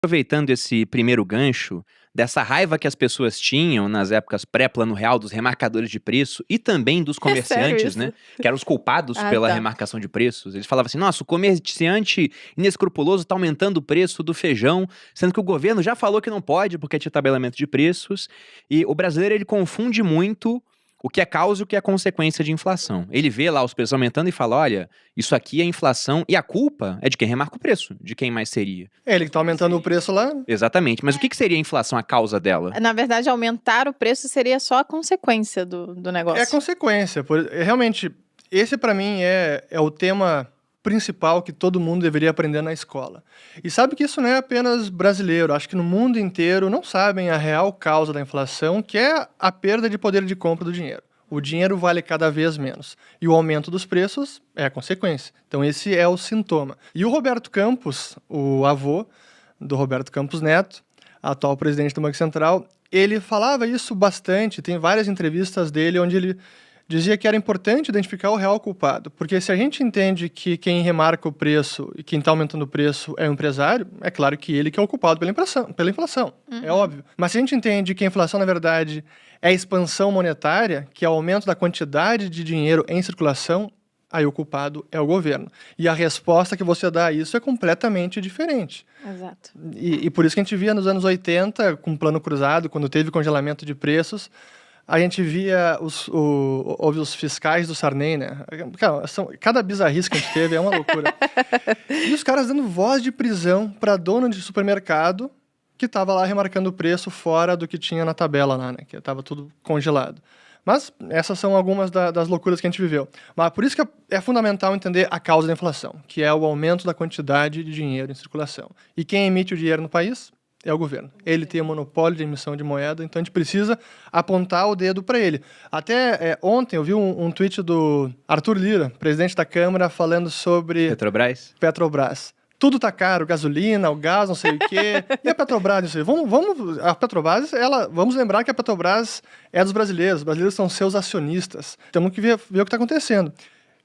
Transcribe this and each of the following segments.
Aproveitando esse primeiro gancho, dessa raiva que as pessoas tinham nas épocas pré-Plano Real dos remarcadores de preço e também dos É sério comerciantes, isso? né, que eram os culpados Ah, pela tá. remarcação de preços. Eles falavam assim: "Nossa, o comerciante inescrupuloso tá aumentando o preço do feijão, sendo que o governo já falou que não pode, porque tinha tabelamento de preços". E o brasileiro, ele confunde muito o que é causa e o que é consequência de inflação. Ele vê lá os preços aumentando e fala: "Olha, isso aqui é inflação", e a culpa é de quem remarca o preço, de quem mais seria. É ele que tá aumentando o preço lá. Exatamente, mas o que seria a inflação, a causa dela? Na verdade, aumentar o preço seria só a consequência do negócio. É consequência. Realmente, esse pra mim é o tema principal que todo mundo deveria aprender na escola. E sabe que isso não é apenas brasileiro. Acho que no mundo inteiro não sabem a real causa da inflação, que é a perda de poder de compra do dinheiro. O dinheiro vale cada vez menos. E o aumento dos preços é a consequência. Então esse é o sintoma. E o Roberto Campos, o avô do Roberto Campos Neto, atual presidente do Banco Central, ele falava isso bastante. Tem várias entrevistas dele onde ele dizia que era importante identificar o real culpado, porque se a gente entende que quem remarca o preço e quem está aumentando o preço é o empresário, é claro que ele que é o culpado pela inflação, é óbvio. Mas se a gente entende que a inflação, na verdade, é a expansão monetária, que é o aumento da quantidade de dinheiro em circulação, aí o culpado é o governo. E a resposta que você dá a isso é completamente diferente. Exato. E por isso que a gente via nos anos 80, com o Plano Cruzado, quando teve congelamento de preços, a gente via os fiscais do Sarney, né? Cada bizarrice que a gente teve é uma loucura. E os caras dando voz de prisão para dono de supermercado que estava lá remarcando o preço fora do que tinha na tabela lá, né? Que estava tudo congelado. Mas essas são algumas das loucuras que a gente viveu. Mas por isso que é fundamental entender a causa da inflação, que é o aumento da quantidade de dinheiro em circulação. E quem emite o dinheiro no país é o governo. Ele tem o monopólio de emissão de moeda, então a gente precisa apontar o dedo para ele. Até ontem eu vi um tweet do Arthur Lira, presidente da Câmara, falando sobre Petrobras. Tudo tá caro, gasolina, o gás, não sei o quê. E a Petrobras, não sei. A Petrobras, vamos lembrar que a Petrobras é dos brasileiros. Os brasileiros são seus acionistas. Temos que ver o que está acontecendo.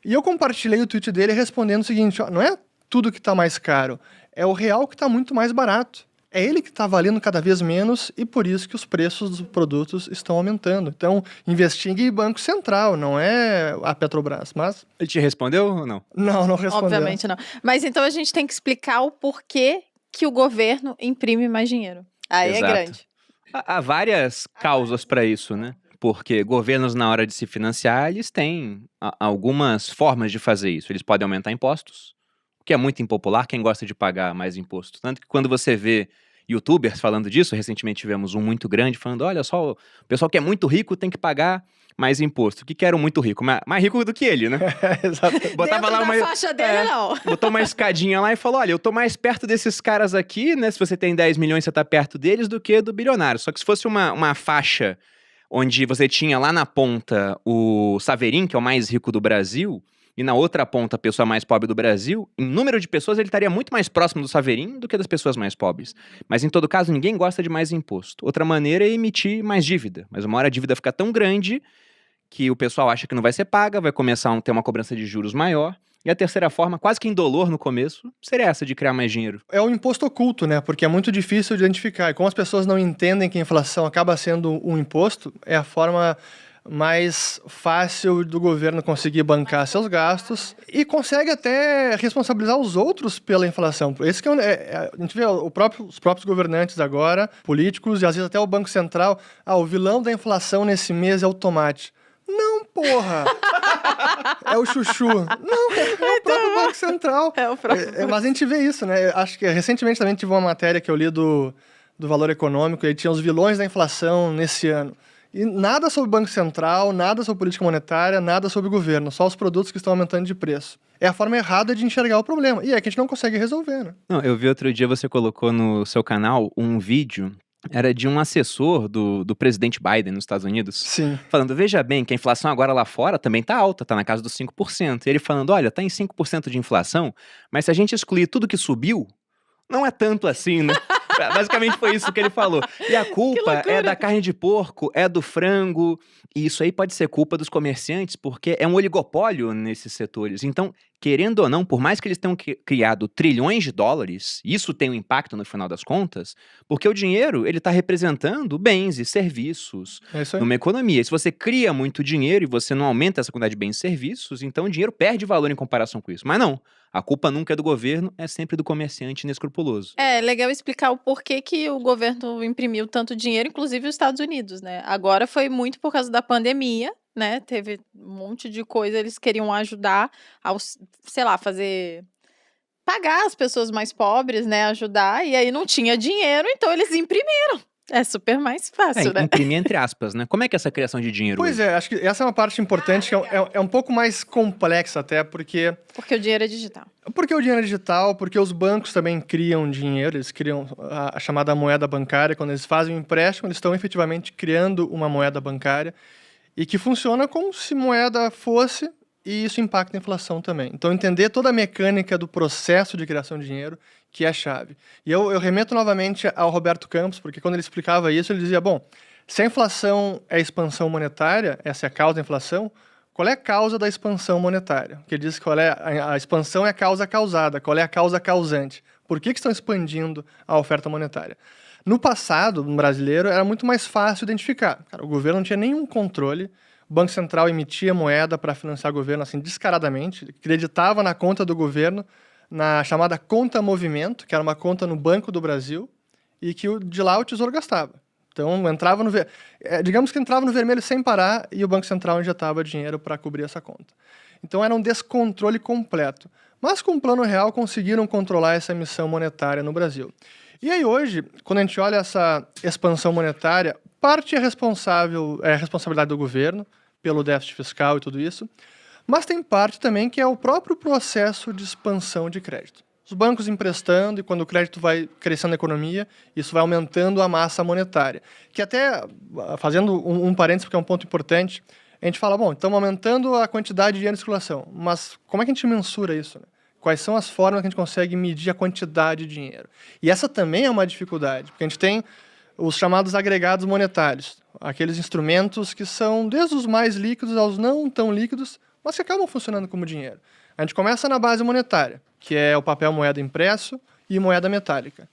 E eu compartilhei o tweet dele respondendo o seguinte: ó, não é tudo que está mais caro, é o real que está muito mais barato. É ele que está valendo cada vez menos e por isso que os preços dos produtos estão aumentando. Então, investigue em Banco Central, não é a Petrobras, mas... Ele te respondeu ou não? Não respondeu. Obviamente não. Mas então a gente tem que explicar o porquê que o governo imprime mais dinheiro. Aí Exato. É grande. Há várias causas para isso, né? Porque governos, na hora de se financiar, eles têm algumas formas de fazer isso. Eles podem aumentar impostos, o que é muito impopular, quem gosta de pagar mais imposto. Tanto que quando você vê youtubers falando disso, recentemente tivemos um muito grande falando: olha só, o pessoal que é muito rico tem que pagar mais imposto. O que era o muito rico? Mais rico do que ele, né? Exato. Botava lá uma faixa dele, não. Botou uma escadinha lá e falou: olha, eu tô mais perto desses caras aqui, né? Se você tem 10 milhões, você tá perto deles, do que do bilionário. Só que se fosse uma faixa onde você tinha lá na ponta o Saverin, que é o mais rico do Brasil, e na outra ponta a pessoa mais pobre do Brasil, em número de pessoas ele estaria muito mais próximo do Saverin do que das pessoas mais pobres. Mas em todo caso, ninguém gosta de mais imposto. Outra maneira é emitir mais dívida. Mas uma hora a dívida fica tão grande que o pessoal acha que não vai ser paga, vai começar a ter uma cobrança de juros maior. E a terceira forma, quase que indolor no começo, seria essa de criar mais dinheiro. É o imposto oculto, né? Porque é muito difícil de identificar. E como as pessoas não entendem que a inflação acaba sendo um imposto, é a forma mais fácil do governo conseguir bancar seus gastos e consegue até responsabilizar os outros pela inflação. Esse que a gente vê os próprios governantes agora, políticos e às vezes até o Banco Central. O vilão da inflação nesse mês é o tomate. Não, porra! É o chuchu. Não, é o próprio Banco Central. É o próprio. Mas a gente vê isso, né? Acho que recentemente também tive uma matéria que eu li do Valor Econômico, e tinha os vilões da inflação nesse ano. E nada sobre o Banco Central, nada sobre política monetária, nada sobre o governo, só os produtos que estão aumentando de preço. É a forma errada de enxergar o problema. E é que a gente não consegue resolver, né? Não, eu vi outro dia, você colocou no seu canal um vídeo, era de um assessor do presidente Biden nos Estados Unidos. Sim. Falando: veja bem que a inflação agora lá fora também tá alta, tá na casa dos 5%. E ele falando: olha, tá em 5% de inflação, mas se a gente excluir tudo que subiu, não é tanto assim, né? Basicamente foi isso que ele falou. E a culpa é da carne de porco, é do frango. E isso aí pode ser culpa dos comerciantes, porque é um oligopólio nesses setores. Então, querendo ou não, por mais que eles tenham criado trilhões de dólares, isso tem um impacto no final das contas, porque o dinheiro, ele está representando bens e serviços É isso aí. numa economia. E se você cria muito dinheiro e você não aumenta essa quantidade de bens e serviços, então o dinheiro perde valor em comparação com isso. Mas não, a culpa nunca é do governo, é sempre do comerciante inescrupuloso. É legal explicar o porquê que o governo imprimiu tanto dinheiro, inclusive os Estados Unidos, né? Agora foi muito por causa da pandemia, né? Teve um monte de coisa, eles queriam ajudar aos, sei lá, pagar as pessoas mais pobres, né? Ajudar, e aí não tinha dinheiro, então eles imprimiram. É super mais fácil, né? Imprimir entre aspas, né? Como é que é essa criação de dinheiro Pois hoje? é, acho que essa é uma parte importante, que é um pouco mais complexa até, porque Porque o dinheiro é digital. o dinheiro é digital, porque os bancos também criam dinheiro, eles criam a chamada moeda bancária. Quando eles fazem um empréstimo, eles estão efetivamente criando uma moeda bancária e que funciona como se moeda fosse, e isso impacta a inflação também. Então, entender toda a mecânica do processo de criação de dinheiro que é a chave. E eu remeto novamente ao Roberto Campos, porque quando ele explicava isso, ele dizia, bom, se a inflação é expansão monetária, essa é a causa da inflação, qual é a causa da expansão monetária? Porque ele diz que a expansão é a causa causada, qual é a causa causante? Por que estão expandindo a oferta monetária? No passado, no brasileiro, era muito mais fácil identificar. Cara, o governo não tinha nenhum controle, o Banco Central emitia moeda para financiar o governo assim descaradamente, acreditava na conta do governo, na chamada conta movimento, que era uma conta no Banco do Brasil, e que de lá o Tesouro gastava. Então, entrava digamos que entrava no vermelho sem parar e o Banco Central injetava dinheiro para cobrir essa conta. Então, era um descontrole completo. Mas, com o Plano Real, conseguiram controlar essa emissão monetária no Brasil. E aí, hoje, quando a gente olha essa expansão monetária, parte é a responsabilidade do governo, pelo déficit fiscal e tudo isso, mas tem parte também que é o próprio processo de expansão de crédito. Os bancos emprestando, e quando o crédito vai crescendo na economia, isso vai aumentando a massa monetária. Que até, fazendo um parênteses, porque é um ponto importante, a gente fala, bom, estamos aumentando a quantidade de dinheiro em circulação, mas como é que a gente mensura isso, né? Quais são as formas que a gente consegue medir a quantidade de dinheiro? E essa também é uma dificuldade, porque a gente tem os chamados agregados monetários, aqueles instrumentos que são desde os mais líquidos aos não tão líquidos, mas que acabam funcionando como dinheiro. A gente começa na base monetária, que é o papel moeda impresso e moeda metálica.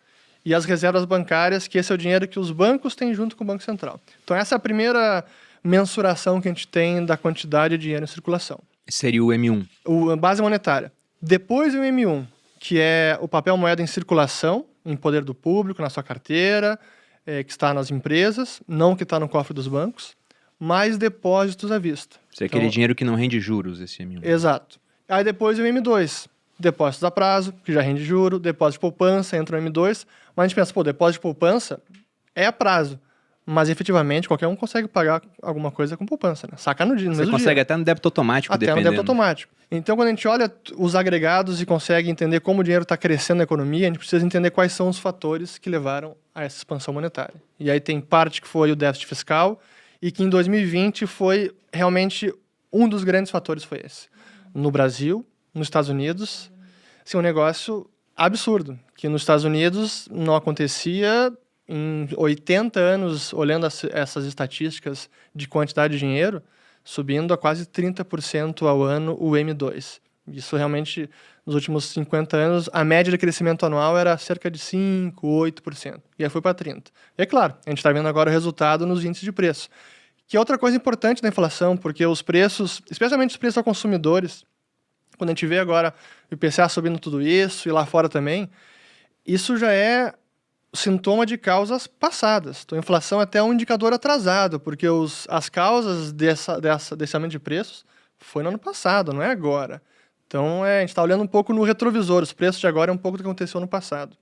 E as reservas bancárias, que esse é o dinheiro que os bancos têm junto com o Banco Central. Então essa é a primeira mensuração que a gente tem da quantidade de dinheiro em circulação. Seria o M1. A base monetária. Depois o M1, que é o papel moeda em circulação, em poder do público, na sua carteira, que está nas empresas, não que está no cofre dos bancos, mais depósitos à vista. Isso é aquele dinheiro que não rende juros, esse M1. Exato. Aí depois o M2, depósitos a prazo, que já rende juro, depósito de poupança, entra no M2, mas a gente pensa, depósito de poupança é a prazo, mas efetivamente qualquer um consegue pagar alguma coisa com poupança, né? Saca no mesmo dia. Você consegue até no débito automático, até dependendo. no débito automático. Então, quando a gente olha os agregados e consegue entender como o dinheiro está crescendo na economia, a gente precisa entender quais são os fatores que levaram a essa expansão monetária. E aí tem parte que foi o déficit fiscal e que em 2020 foi realmente um dos grandes fatores foi esse. No Brasil, nos Estados Unidos, assim, um negócio absurdo, que nos Estados Unidos não acontecia em 80 anos, olhando essas estatísticas de quantidade de dinheiro, subindo a quase 30% ao ano o M2. Isso realmente, nos últimos 50 anos, a média de crescimento anual era cerca de 5%, 8%. E aí foi para 30%. E é claro, a gente está vendo agora o resultado nos índices de preço. Que é outra coisa importante da inflação, porque os preços, especialmente os preços aos consumidores, quando a gente vê agora o IPCA subindo tudo isso, e lá fora também, isso já é sintoma de causas passadas. Então, a inflação é até um indicador atrasado, porque as causas desse aumento de preços foi no ano passado, não é agora. Então, a gente está olhando um pouco no retrovisor. Os preços de agora é um pouco do que aconteceu no passado.